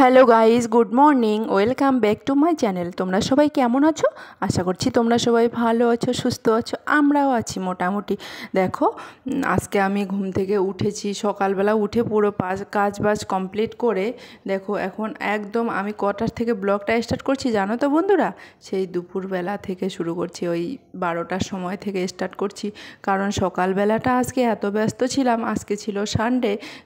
Hello guys, good morning, welcome back to my channel. তোমরা সবাই কেমন আছো? আশা করছি তোমরা সবাই ভালো আছো, সুস্থ আছো। আমরাও আছি মোটামুটি। দেখো, আজকে আমি ঘুম থেকে উঠেছি সকালবেলা, উঠে পুরো কাজ বাজ কমপ্লিট করে দেখো এখন একদম আমি কটার থেকে ব্লগটা স্টার্ট করছি জানো তো বন্ধুরা? সেই দুপুরবেলা থেকে শুরু করছি, ওই 12টার সময় থেকে স্টার্ট করছি। কারণ সকালবেলাটা আজকে এত ব্যস্ত ছিলাম, আজকে ছিল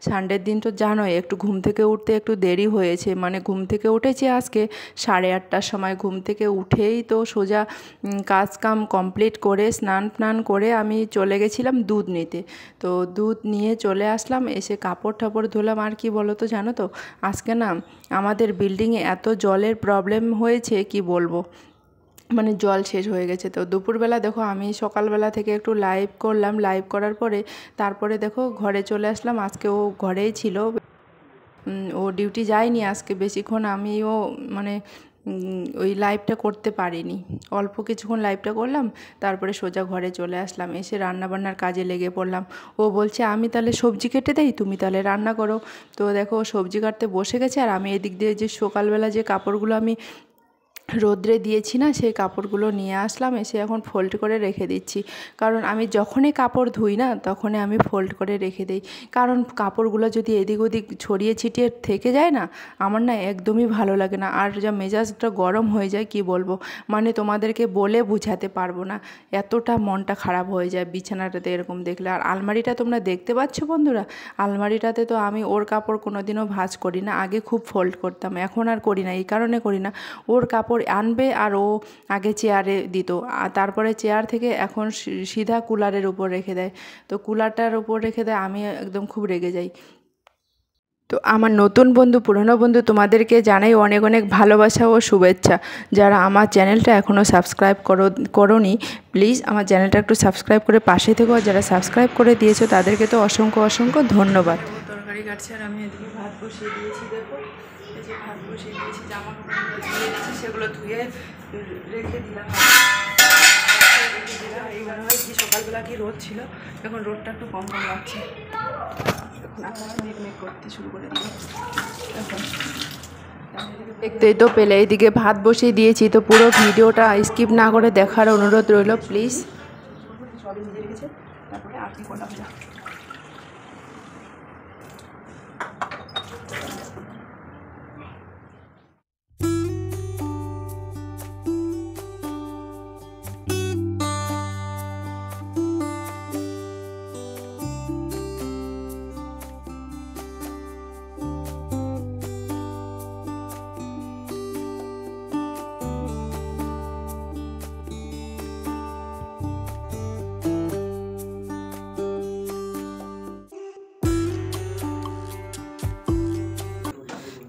সানডের দিন তো জানোই একটু ঘুম থেকে উঠতে একটু দেরি হয়েছে। মানে ঘুম থেকে উঠেছি আজকে 8:30টার সময়। ঘুম থেকে উঠেই তো সোজা কাজ কাম কমপ্লিট করে স্নান করে আমি চলে গেছিলাম দুধ নিতে। তো দুধ নিয়ে চলে আসলাম, এসে কাপড় টাপড় ধুলাম। আর কি বলো তো, জানো তো আজকে না আমাদের বিল্ডিংয়ে এত জলের প্রবলেম হয়েছে কি বলবো, মানে জল শেষ হয়ে গেছে। তো দুপুরবেলা দেখো আমি সকালবেলা থেকে একটু লাইভ করলাম, লাইভ করার পরে তারপরে দেখো ঘরে চলে আসলাম। আজকে ও ঘরেই ছিল, ও ডিউটি যায়নি আজকে বেশিক্ষণ। আমিও মানে ওই লাইভটা করতে পারিনি, অল্প কিছুক্ষণ লাইভটা করলাম, তারপরে সোজা ঘরে চলে আসলাম। এসে রান্নাবান্নার কাজে লেগে পড়লাম। ও বলছে আমি তাহলে সবজি কেটে দেই, তুমি তাহলে রান্না করো। তো দেখো সবজি কাটতে বসে গেছে, আর আমি এদিক দিয়ে যে সকালবেলা যে কাপড়গুলো আমি রোদ্রে দিয়েছি না, সেই কাপড়গুলো নিয়ে আসলাম, এসে এখন ফোল্ড করে রেখে দিচ্ছি। কারণ আমি যখনই কাপড় ধুই না তখনই আমি ফোল্ড করে রেখে দিই। কারণ কাপড়গুলো যদি এদিক ওদিক ছড়িয়ে ছিটিয়ে থেকে যায় না, আমার না একদমই ভালো লাগে না। আর যা মেজাজটা গরম হয়ে যায় কি বলবো, মানে তোমাদেরকে বলে বোঝাতে পারবো না, এতটা মনটা খারাপ হয়ে যায় বিছানাটাতে এরকম দেখলে। আর আলমারিটা তোমরা দেখতে পাচ্ছ বন্ধুরা, আলমারিটাতে তো আমি ওর কাপড় কোনোদিনও ভাঁজ করি না। আগে খুব ফোল্ড করতাম, এখন আর করি না। এই কারণে করি না, ওর কাপড় আনবে আর ও আগে চেয়ারে দিত, আর তারপরে চেয়ার থেকে এখন সিধা কুলারের উপর রেখে দেয়। তো কুলারটার উপর রেখে দেয়, আমি একদম খুব রেগে যাই। তো আমার নতুন বন্ধু, পুরনো বন্ধু, তোমাদেরকে জানাই অনেক অনেক ভালোবাসা ও শুভেচ্ছা। যারা আমার চ্যানেলটা এখনও সাবস্ক্রাইব করোনি, প্লিজ আমার চ্যানেলটা একটু সাবস্ক্রাইব করে পাশে থেকো। আর যারা সাবস্ক্রাইব করে দিয়েছো তাদেরকে তো অসংখ্য অসংখ্য ধন্যবাদ। তরকারি কাটছে আর আমি এদিকে ভাত বসিয়ে দিয়েছি। দেখো এই যে ভাত বসিয়ে দিয়েছি, জামা কাপড়গুলো ধুয়ে দিয়েছি, সেগুলো ধুয়ে রেখে দিলাম। এই মনে হয় কি সকালবেলা কি রোদ ছিল, এখন রোদটা একটু কম কম লাগছে। এখন আকাশ মেঘ করতে শুরু করে দিল। এখন দেখতেই তো পেলে এইদিকে ভাত বসিয়ে দিয়েছি। তো পুরো ভিডিওটা স্কিপ না করে দেখার অনুরোধ রইল প্লিজ। সবই ভিজে রেখেছে, তারপরে আর কি করলাম যা।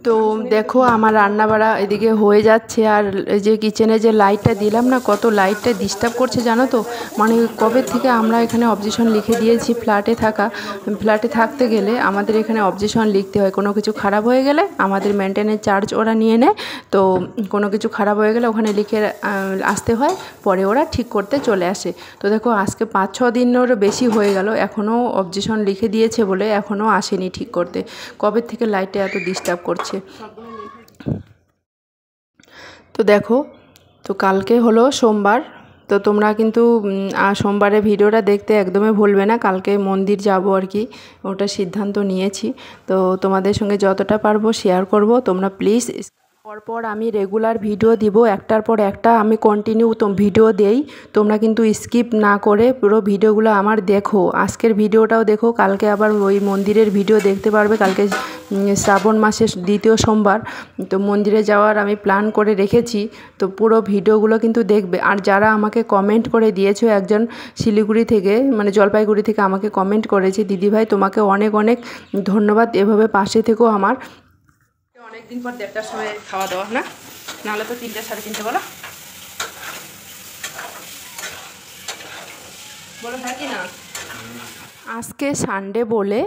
তো দেখো আমার রান্নাবাড়া এদিকে হয়ে যাচ্ছে। আর এই যে কিচেনে যে লাইটটা দিলাম না, কত লাইটটা ডিস্টার্ব করছে জানো তো। মানে কবে থেকে আমরা এখানে অবজেকশন লিখে দিয়েছি, ফ্ল্যাটে থাকতে গেলে আমাদের এখানে অবজেকশন লিখতে হয়। কোনো কিছু খারাপ হয়ে গেলে আমাদের মেনটেনের চার্জ ওরা নিয়ে নেয়। তো কোনো কিছু খারাপ হয়ে গেলে ওখানে লিখে আসতে হয়, পরে ওরা ঠিক করতে চলে আসে। তো দেখো আজকে 5-6 দিনের বেশি হয়ে গেল, এখনও অবজেকশন লিখে দিয়েছে বলে এখনও আসেনি ঠিক করতে। কবে থেকে লাইটটা এত ডিস্টার্ব করছে। তো দেখো, তো কালকে হলো সোমবার। তো তোমরা কিন্তু সোমবারে ভিডিওটা দেখতে একদমই ভুলবে না। কালকে মন্দির যাব আর কি, ওটা সিদ্ধান্ত নিয়েছি। তো তোমাদের সঙ্গে যতটা পারবো শেয়ার করব। তোমরা প্লিজ, পরপর আমি রেগুলার ভিডিও দিব, একটার পর একটা আমি কন্টিনিউ ভিডিও দেই। তোমরা কিন্তু স্কিপ না করে পুরো ভিডিওগুলো আমার দেখো। আজকের ভিডিওটাও দেখো, কালকে আবার ওই মন্দিরের ভিডিও দেখতে পারবে। কালকে শ্রাবণ মাসের 2য় সোমবার, তো মন্দিরে যাওয়ার আমি প্ল্যান করে রেখেছি। তো পুরো ভিডিওগুলো কিন্তু দেখবে। আর যারা আমাকে কমেন্ট করে দিয়েছো, একজন শিলিগুড়ি থেকে মানে জলপাইগুড়ি থেকে আমাকে কমেন্ট করেছে, দিদিভাই তোমাকে অনেক অনেক ধন্যবাদ, এভাবে পাশে থেকো আমার। অনেকদিন পর 1:30টার সময় খাওয়া দাওয়া, না নাহলে তো 3টে 3:30 বলো বলো, হ্যাঁ কি না। আজকে সানডে বলে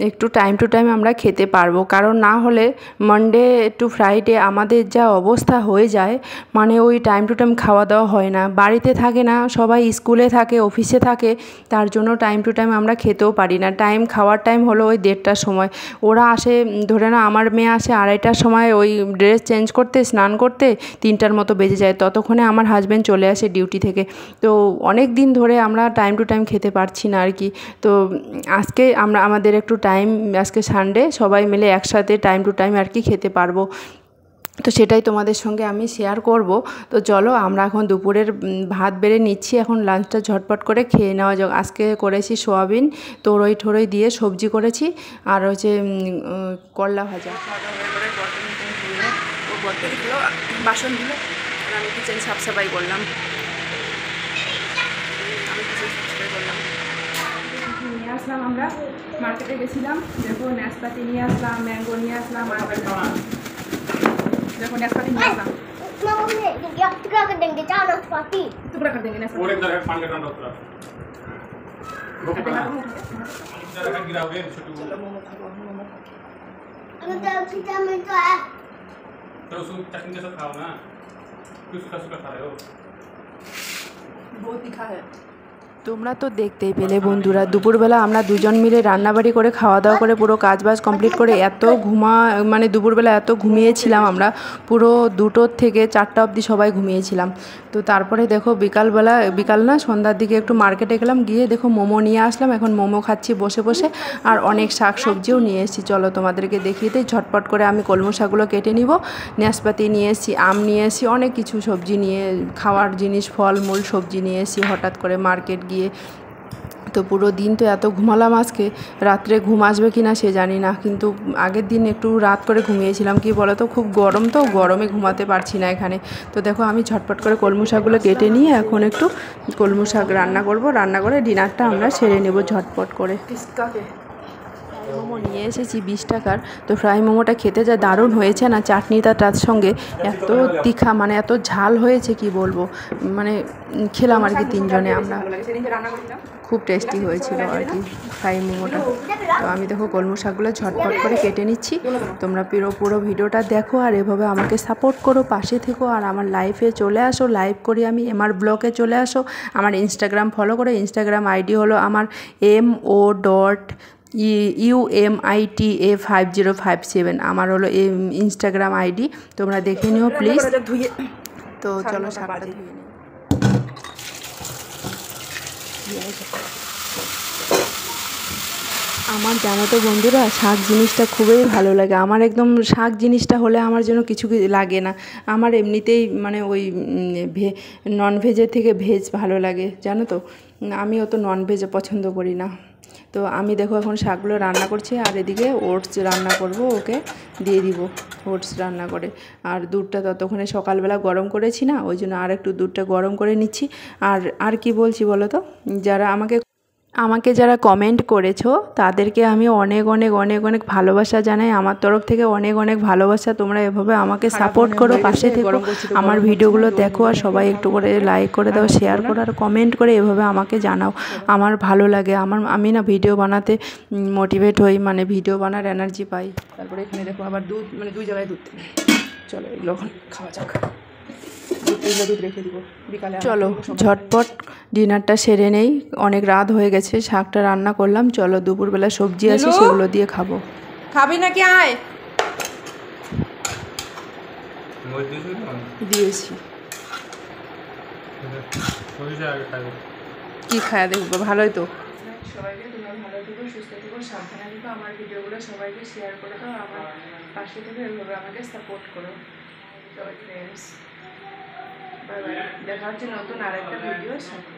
একটু টাইম টু টাইম আমরা খেতে পারবো, কারণ না হলে মানডে টু ফ্রাইডে আমাদের যা অবস্থা হয়ে যায়, মানে ওই টাইম টু টাইম খাওয়া দাওয়া হয় না, বাড়িতে থাকে না, সবাই স্কুলে থাকে, অফিসে থাকে, তার জন্য টাইম টু টাইম আমরা খেতেও পারি না। খাওয়ার টাইম হলো ওই 1:30টার সময়, ওরা আসে ধরে না, আমার মেয়ে আসে 2:30টার সময়, ওই ড্রেস চেঞ্জ করতে স্নান করতে 3টার মতো বেজে যায়, ততক্ষণে আমার হাজব্যান্ড চলে আসে ডিউটি থেকে। তো অনেক দিন ধরে আমরা টাইম টু টাইম খেতে পারছি না আর কি। তো আজকে আমাদের একটু টাইম, আজকে সানডে, সবাই মিলে একসাথে টাইম টু টাইম আর কি খেতে পারবো, তো সেটাই তোমাদের সঙ্গে আমি শেয়ার করব। তো চলো আমরা এখন দুপুরের ভাত বেড়ে নিচ্ছি, এখন লাঞ্চটা ঝটপট করে খেয়ে নেওয়া যাক। আজকে করেছি সোয়াবিন তোরই ঠোরই দিয়ে সবজি করেছি, আর হচ্ছে করলা ভাজা। বর্তনগুলো বাসনগুলো আমি কিচেন সাফসাফাই করলাম, নিয়ে আসলাম, আমরা মার্কেটে গেছিলাম, দেখো নাশপাতি নিয়ে আসলাম, ম্যাঙ্গো নিয়ে আসলাম, আর देखो नाशपाती नहीं आता। ये टुकड़ा कर देंगे, चार नाशपाती टुकड़ा कर देंगे नाशपाती। और एक तरह पान का डंडा उतरा। इधर का गिराओगे छोटू। अगर तो किचन में तो है। तो उसको चटनी के साथ खाओ ना। कुछ सूखा खा रहे हो। बहुत तीखा है। তোমরা তো দেখতেই পেলে বন্ধুরা, দুপুরবেলা আমরা দুজন মিলে রান্নাবাড়ি করে খাওয়া দাওয়া করে পুরো কাজবাজ কমপ্লিট করে মানে দুপুরবেলা এত ঘুমিয়েছিলাম আমরা, পুরো 2টোর থেকে 4টা অবধি সবাই ঘুমিয়েছিলাম। তো তারপরে দেখো বিকাল না সন্ধ্যার দিকে একটু মার্কেটে গেলাম, গিয়ে দেখো মোমো নিয়ে আসলাম, এখন মোমো খাচ্ছি বসে বসে, আর অনেক শাক সবজিও নিয়ে এসেছি। চলো তোমাদেরকে দেখিয়ে দিই, ঝটপট করে আমি কলমো শাকগুলো কেটে নিব। নাশপাতি নিয়ে এসেছি, আম নিয়ে এসেছি, অনেক কিছু সবজি নিয়ে, খাওয়ার জিনিস, ফল মূল সবজি নিয়ে এসেছি হঠাৎ করে মার্কেট গিয়ে। তো পুরো দিন তো এত ঘুমালাম, আজকে রাত্রে ঘুম আসবে কি না সে জানি না, কিন্তু আগের দিন একটু রাত করে ঘুমিয়েছিলাম, কি বলো তো, খুব গরম, তো গরমে ঘুমাতে পারছি না এখানে। তো দেখো আমি ঝটপট করে কলমো শাকগুলো কেটে নিয়ে এখন একটু কলমো শাক রান্না করব, রান্না করে ডিনারটা আমরা সেরে নেব ঝটপট করে। মোমো নিয়ে এসেছি 20 টাকার। তো ফ্রাই মোমোটা খেতে যা দারুণ হয়েছে না, চাটনিটা তার সঙ্গে এত তীখা, মানে এত ঝাল হয়েছে কি বলবো, মানে খেলাম আর কি তিনজনে আমরা, খুব টেস্টি হয়েছিল আর কি ফ্রাই মোমোটা। তো আমি দেখো কলমো শাকগুলো ঝটপট করে কেটে নিচ্ছি। তোমরা পুরো ভিডিওটা দেখো, আর এভাবে আমাকে সাপোর্ট করো, পাশে থেকো, আর আমার লাইফে চলে আসো, লাইভ করি আমি, আমার ব্লগে চলে আসো, আমার ইনস্টাগ্রাম ফলো করো। ইনস্টাগ্রাম আইডি হলো আমার MO.UMITA5057, আমার হলো ইনস্টাগ্রাম আইডি, তোমরা দেখে নিও প্লিজ। তো চলো শাকটা ধুয়ে নিই। আমার জানো তো বন্ধুরা, শাক জিনিসটা খুবই ভালো লাগে আমার, একদম শাক জিনিসটা হলে আমার যেন কিছু লাগে না। আমার এমনিতেই মানে ওই ননভেজের থেকে ভেজ ভালো লাগে জানো তো, আমি অত ননভেজে পছন্দ করি না। তো আমি দেখো এখন শাকগুলো রান্না করছি, আর এদিকে ওটস রান্না করব, ওকে দিয়ে দিব ওটস রান্না করে। আর দুধটা ততক্ষণে সকালবেলা গরম করেছি না, ওই জন্য আর একটু দুধটা গরম করে নিচ্ছি। আর কি বলছি বলো তো, আমাকে যারা কমেন্ট করেছো তাদেরকে আমি অনেক অনেক অনেক অনেক ভালোবাসা জানাই, আমার তরফ থেকে অনেক অনেক ভালোবাসা। তোমরা এভাবে আমাকে সাপোর্ট করো, পাশে থেকো, আমার ভিডিওগুলো দেখো, আর সবাই একটু করে লাইক করে দাও, শেয়ার করো, আর কমেন্ট করে এভাবে আমাকে জানাও, আমার ভালো লাগে। আমি না ভিডিও বানাতে মোটিভেট হই, মানে ভিডিও বানার এনার্জি পাই। তারপরে এখানে দেখো আবার দুধ, মানে 2 জায়গায় দুধ, চলো এগুলো খাওয়া যাক, দুধ রেখে দিব বিকালে। চলো ঝটপট ডিনারটা সেরে নেই, অনেক রাত হয়ে গেছে, শাকটা রান্না করলাম, চলো দুপুরবেলা সবজি আছে সেগুলো দিয়ে খাবো। খাবি নাকি আয়, দিয়েছি কি খায়া দেখবো, ভালোই তো। সবাইকে তোমরা ভালো থেকো, সুস্থ থেকো, সাবধানে থেকো, আমার ভিডিওগুলো সবাইকে শেয়ার করে দাও, আমার পাশে থেকে এভাবে আমাকে সাপোর্ট করো। ফ্রেন্ডস, বাই বাই, দেখা হচ্ছে নতুন আরেকটা ভিডিওর সাথে।